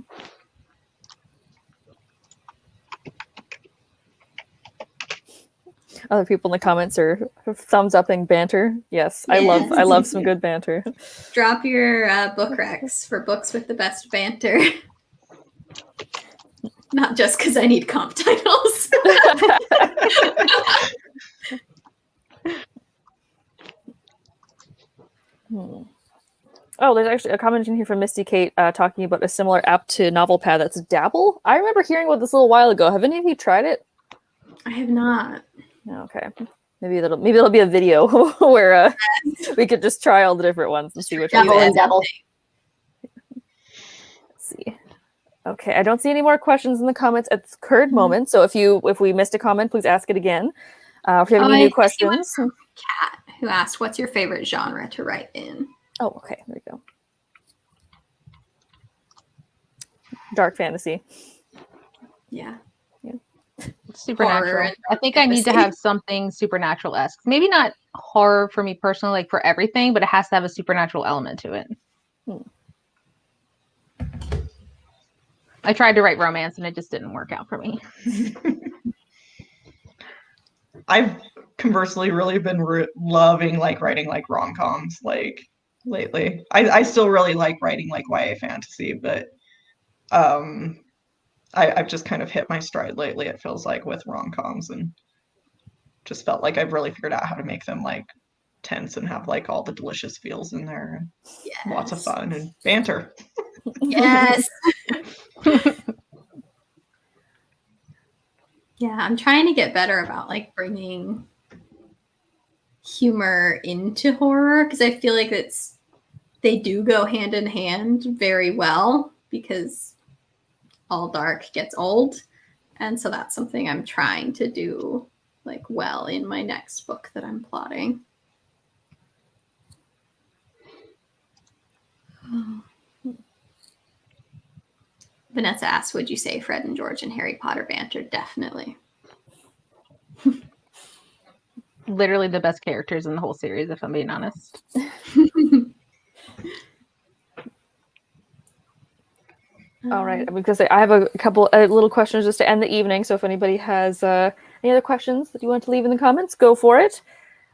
Other people in the comments are thumbs upping banter. Yes, I love some good banter. Drop your book recs for books with the best banter. Not just because I need comp titles. Oh, there's actually a comment in here from Misty Kate talking about a similar app to NovelPad that's Dabble. I remember hearing about this a little while ago. Have any of you tried it? I have not. Okay. Maybe it'll be a video where we could just try all the different ones and see which one. Double. Let's see. Okay, I don't see any more questions in the comments at the current moment. So if we missed a comment, please ask it again. If you have any new questions. Kat, who asked, "What's your favorite genre to write in?" Oh, okay. There we go. Dark fantasy. Yeah. Supernatural. I think I need to have something supernatural-esque. Maybe not horror for me personally, like for everything, but it has to have a supernatural element to it. I tried to write romance and it just didn't work out for me. I've conversely really been loving like writing like rom-coms like lately. I still really like writing like YA fantasy, but I've just kind of hit my stride lately, it feels like, with rom-coms, and just felt like I've really figured out how to make them like tense and have like all the delicious feels in there, and lots of fun and banter. Yes. Yeah, I'm trying to get better about like bringing humor into horror, because I feel like they do go hand in hand very well, because all dark gets old, and so that's something I'm trying to do like well in my next book that I'm plotting. Vanessa asks, would you say Fred and George and Harry Potter banter? Definitely. Literally the best characters in the whole series, if I'm being honest. All right, because I have a couple little questions just to end the evening. So if anybody has any other questions that you want to leave in the comments, go for it.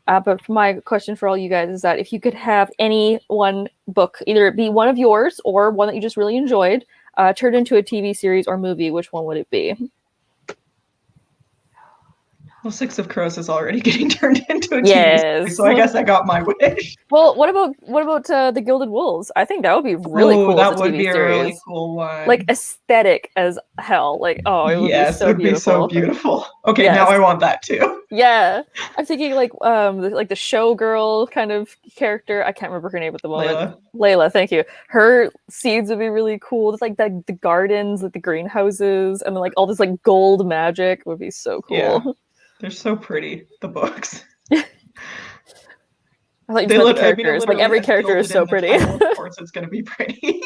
But my question for all you guys is that if you could have any one book, either it be one of yours or one that you just really enjoyed, turned into a TV series or movie, which one would it be? Well, Six of Crows is already getting turned into a TV series, Yes. so I guess I got my wish. Well, what about The Gilded Wolves? I think that would be really cool. That as a would TV be series. a really cool one. Like aesthetic as hell. Like, oh, it would be so beautiful. Be so beautiful. Okay, Yes. now I want that too. Yeah, I'm thinking like the showgirl kind of character. I can't remember her name at the moment. Layla, thank you. Her seeds would be really cool. It's like the gardens, like the greenhouses, and then like all this like gold magic would be so cool. Yeah. They're so pretty, the books. I thought you said the characters. Like every character is so pretty. Of course, it's going to be pretty.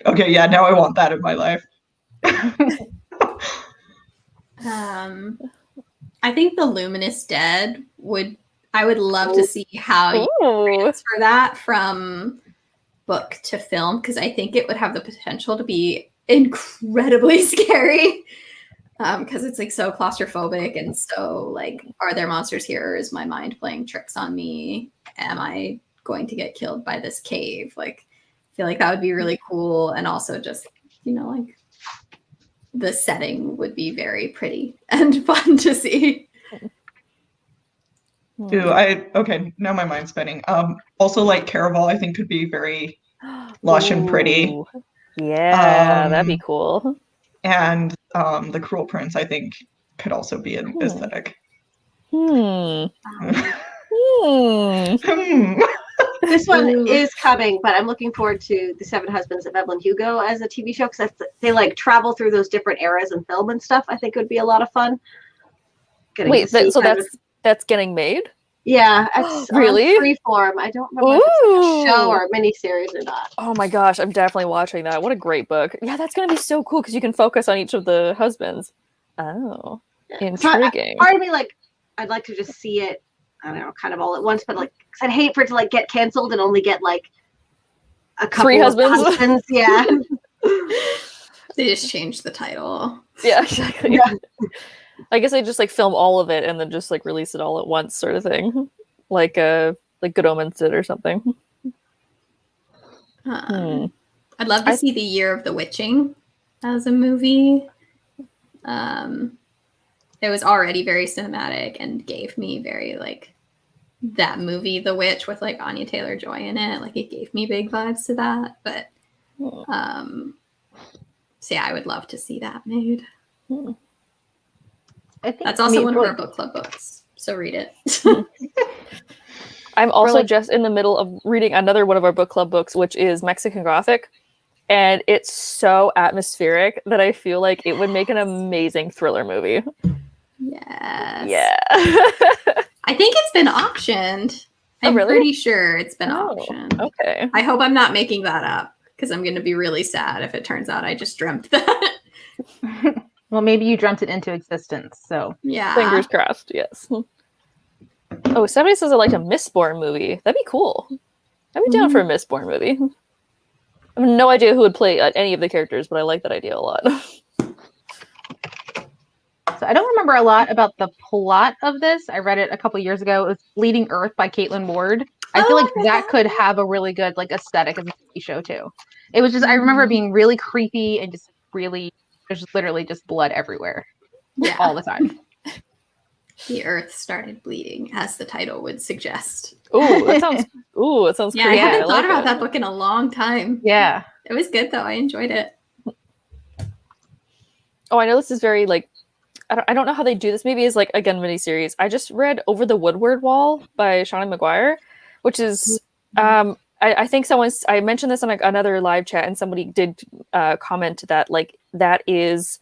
Okay, yeah, now I want that in my life. I think The Luminous Dead I would love to see how you transfer that from book to film, because I think it would have the potential to be incredibly scary. Because it's like so claustrophobic and so like, are there monsters here? Or is my mind playing tricks on me? Am I going to get killed by this cave? Like, I feel like that would be really cool. And also just, like the setting would be very pretty and fun to see. Okay, now my mind's spinning. Also like Caraval, I think could be very lush and pretty. Yeah, that'd be cool. And The Cruel Prince, I think, could also be an aesthetic. This one is coming, but I'm looking forward to The Seven Husbands of Evelyn Hugo as a TV show, because they like travel through those different eras and film and stuff. I think it would be a lot of fun. Wait, so that's getting made? Yeah, it's really on Freeform. I don't remember if it's like a show or a miniseries or not. Oh my gosh, I'm definitely watching that. What a great book! Yeah, that's gonna be so cool because you can focus on each of the husbands. Oh, intriguing. Part of me, like, I'd like to just see it. I don't know, kind of all at once, but like, cause I'd hate for it to like get canceled and only get like a couple 3 husbands. Of husbands. Yeah, They just changed the title. Yeah, exactly. Yeah. I guess they just like film all of it and then just like release it all at once, sort of thing, like Good Omens did or something. I'd love to see The Year of the Witching as a movie. It was already very cinematic and gave me very like that movie, The Witch, with like Anya Taylor-Joy in it. Like it gave me big vibes to that. But so yeah, I would love to see that made. I think That's also one of our book club books, so read it. I'm also just in the middle of reading another one of our book club books, which is Mexican Gothic. And it's so atmospheric that I feel like it would make an amazing thriller movie. Yes. Yeah. I think it's been auctioned. I'm pretty sure it's been auctioned. Okay. I hope I'm not making that up because I'm going to be really sad if it turns out I just dreamt that. Well, maybe you dreamt it into existence, so. Yeah. Fingers crossed, yes. Oh, somebody says I like a Mistborn movie. That'd be cool. I'd be down for a Mistborn movie. I have no idea who would play any of the characters, but I like that idea a lot. So I don't remember a lot about the plot of this. I read it a couple years ago. It was Bleeding Earth by Caitlin Ward. I feel like that could have a really good like aesthetic of a TV show too. It was just I remember it being really creepy and just really there's literally just blood everywhere. Yeah. All the time. The earth started bleeding, as the title would suggest. It sounds Yeah, creepy. I haven't thought about it. that book in a long time. Yeah. It was good though. I enjoyed it. Oh, I know this is very like I don't know how they do this. Maybe it's like again miniseries. I just read Over the Woodward Wall by Shauna McGuire, which is I think I mentioned this on another live chat, and somebody did comment that like that is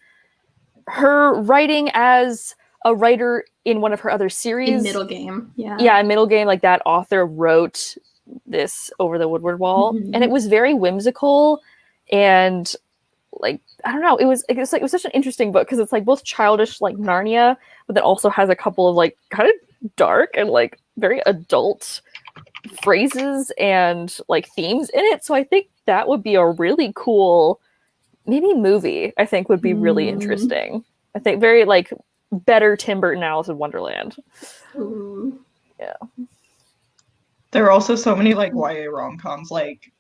her writing as a writer in one of her other series. In Middle Game. Yeah. Yeah, in Middle Game, like that author wrote this Over the Woodward Wall, and it was very whimsical and like I don't know, it was such an interesting book because it's like both childish like Narnia, but then also has a couple of like kind of dark and like very adult phrases and like themes in it. So I think that would be a really cool maybe movie. I think would be really interesting. I think very like better Tim Burton Alice in Wonderland. Ooh. Yeah. There are also so many like YA rom-coms like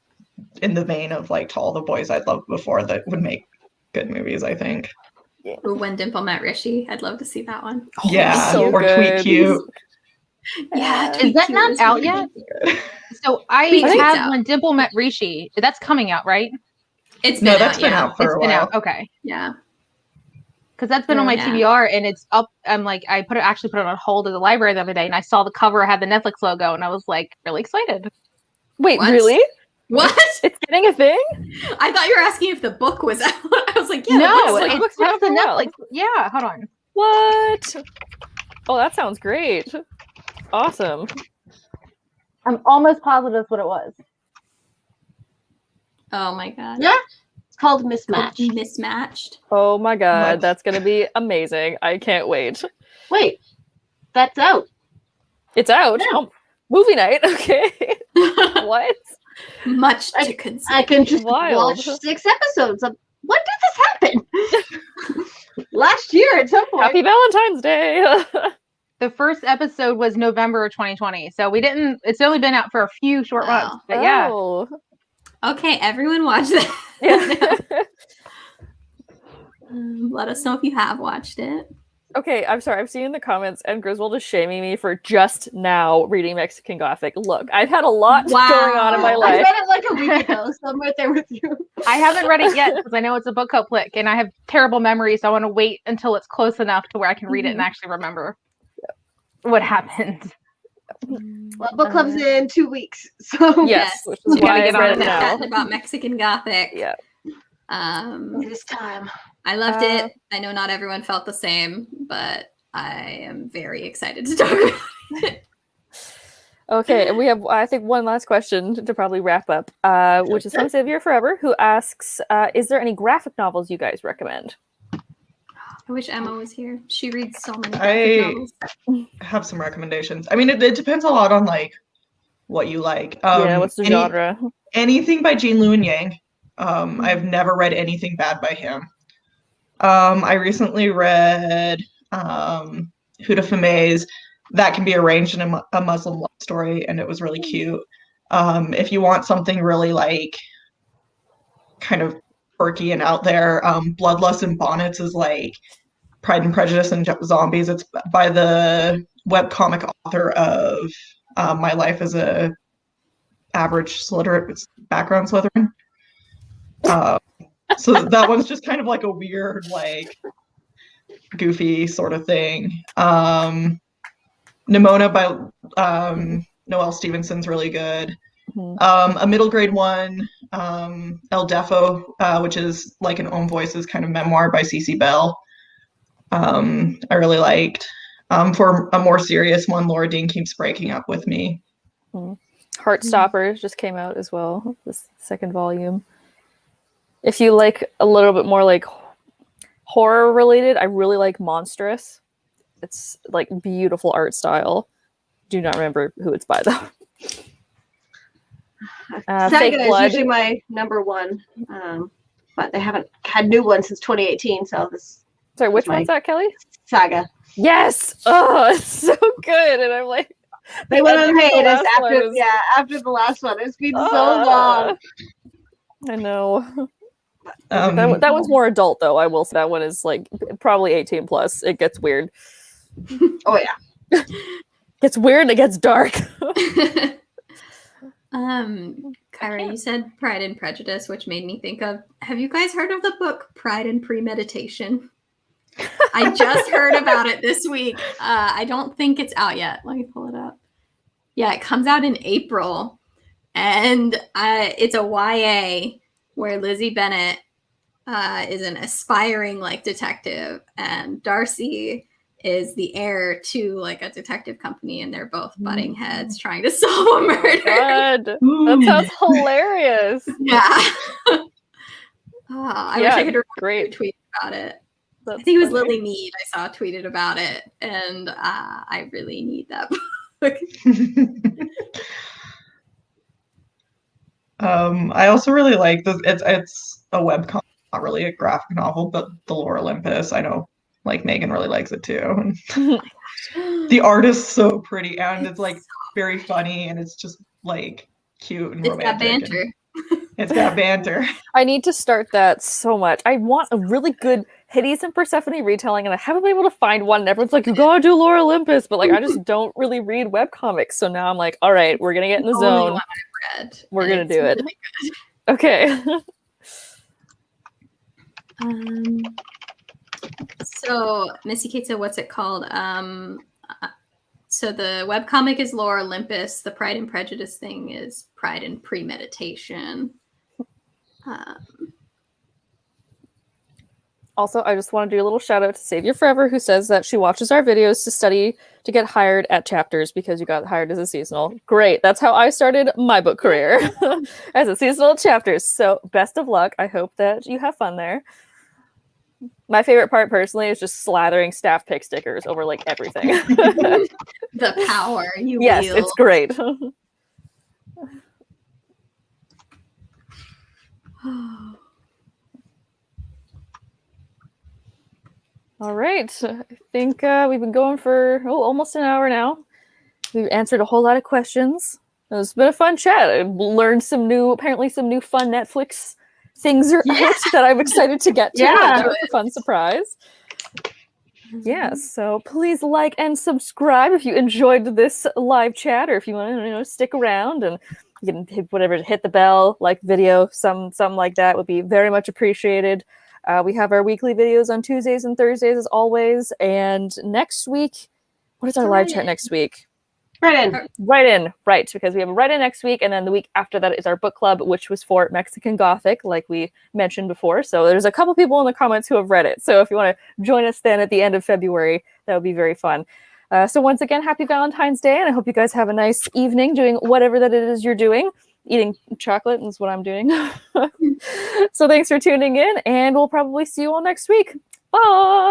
in the vein of like To All the Boys I'd Loved Before that would make good movies, I think. Yeah. Or When Dimple Met Rishi. I'd love to see that one. Yeah, so or good. Tweet Cute. Yeah. Is Tweet that Cute not is out really yet? good. So I think it's have out. When Dimple Met Rishi. That's coming out, right? It's been No, out, that's been out for It's a been while. out. Okay. Yeah. Because that's been on my Yeah. TBR and it's up. I'm like, I actually put it on hold at the library the other day and I saw the cover had the Netflix logo and I was like really excited. Wait, What? really? What? It's getting a thing? I thought you were asking if the book was out. I was like, yeah, the No, book's like, out. books it's have the been out. Netflix. Yeah, hold on. What? Oh, that sounds great. Awesome. I'm almost positive that's what it was. Oh my god. Yeah. It's called Mismatch. Mismatched. Oh my god, What? that's gonna be amazing. I can't wait. Wait, that's out. It's out. Yeah. Oh, movie night. Okay. What? Much to consider. I can just Wild. watch 6 episodes of when did this happen? Last year at some point. Happy Valentine's Day. The first episode was November 2020. So it's only been out for a few short Wow. months. But yeah. Oh. Okay, everyone watch that. Yeah. Let us know if you have watched it. Okay, I'm sorry. I'm seeing in the comments, and Griswold is shaming me for just now reading Mexican Gothic. Look, I've had a lot Wow. going on in my I life. read it like a week ago, so I'm right there with you. I haven't read it yet because I know it's a book club click and I have terrible memory. So I want to wait until it's close enough to where I can read it and actually remember what happened. Well, book club's in 2 weeks, so Yes, which is Gotta why I get on read it it now. now. Chatting about Mexican Gothic. Yeah. this time. I loved it. I know not everyone felt the same, but I am very excited to talk about it. Okay, and we have, I think, one last question to probably wrap up, which is from Xavier Forever, who asks, is there any graphic novels you guys recommend? I wish Emma was here. She reads so many I- graphic novels. Have some recommendations. I mean, it depends a lot on like what you like. Yeah, what's the genre? Anything by Jean Lewin Yang. I've never read anything bad by him. I recently read Huda Fame's That Can Be Arranged in a Muslim Love Story, and it was really cute. If you want something really like kind of quirky and out there, Bloodlust and Bonnets is like Pride and Prejudice and Zombies. It's by the webcomic author of My Life as a Average Background Slytherin. So that one's just kind of like a weird, like goofy sort of thing. Nimona by Noelle Stevenson's really good. A middle grade one, El Defo, which is like an Own Voices kind of memoir by Cece Bell. I really liked. For a more serious one, Laura Dean Keeps Breaking Up With Me. Heartstoppers just came out as well, this second volume. If you like a little bit more like horror related, I really like Monstrous. It's like beautiful art style. Do not remember who it's by though. Fake Saga Blood is usually my number one, but they haven't had new ones since 2018. So this. Sorry, which one's that, Kelly? Saga. Yes. Oh, it's so good, and I'm like, they went on hiatus after the last one. It's been so long. I know. That one's more adult though. I will say that one is like probably 18 plus. It gets weird. Oh yeah. Gets weird and it gets dark. Kyra, you said Pride and Prejudice, which made me think of, have you guys heard of the book Pride and Premeditation? I just heard about it this week. I don't think it's out yet. Let me pull it up. Yeah, it comes out in April. And it's a YA where Lizzie Bennet is an aspiring like detective, and Darcy is the heir to like a detective company, and they're both butting heads trying to solve a murder. God, that sounds hilarious. Yeah. I wish I could great tweet about it. I think it was funny. Lily Mead. I saw tweeted about it, and I really need that book. I also really like this. It's a webcomic, not really a graphic novel, but The Lore Olympus. I know, like Megan really likes it too. The art is so pretty, and it's like very funny, and it's just like cute and romantic. It's got banter. It's got banter. I need to start that so much. I want a really good Hades and Persephone retelling, and I haven't been able to find one. And everyone's like, "You gotta do Lore Olympus," but like, I just don't really read webcomics. So now I'm like, "All right, we're gonna get in the zone. We're gonna do it." Really okay. So Missy Kate said, "What's it called?" So the webcomic is Lore Olympus. The Pride and Prejudice thing is Pride and Premeditation. Also, I just want to do a little shout out to Savior Forever, who says that she watches our videos to study to get hired at Chapters because you got hired as a seasonal. Great. That's how I started my book career as a seasonal at Chapters. So best of luck. I hope that you have fun there. My favorite part personally is just slathering staff pick stickers over like everything. The power you Yes, wield. it's great. All right. I think we've been going for almost an hour now. We've answered a whole lot of questions. It's been a fun chat. I learned apparently some new fun Netflix things are out that I'm excited to get to. That was a fun surprise. Yeah, so please like and subscribe if you enjoyed this live chat, or if you want to stick around, and you can hit the bell, like video, some like that would be very much appreciated. We have our weekly videos on Tuesdays and Thursdays as always, and next week, what is our live chat next week? Right, because we have a write-in next week, and then the week after that is our book club, which was for Mexican Gothic, like we mentioned before. So there's a couple people in the comments who have read it. So if you want to join us then at the end of February, that would be very fun. So once again, happy Valentine's Day, and I hope you guys have a nice evening doing whatever that it is you're doing. Eating chocolate is what I'm doing. So thanks for tuning in, and we'll probably see you all next week. Bye!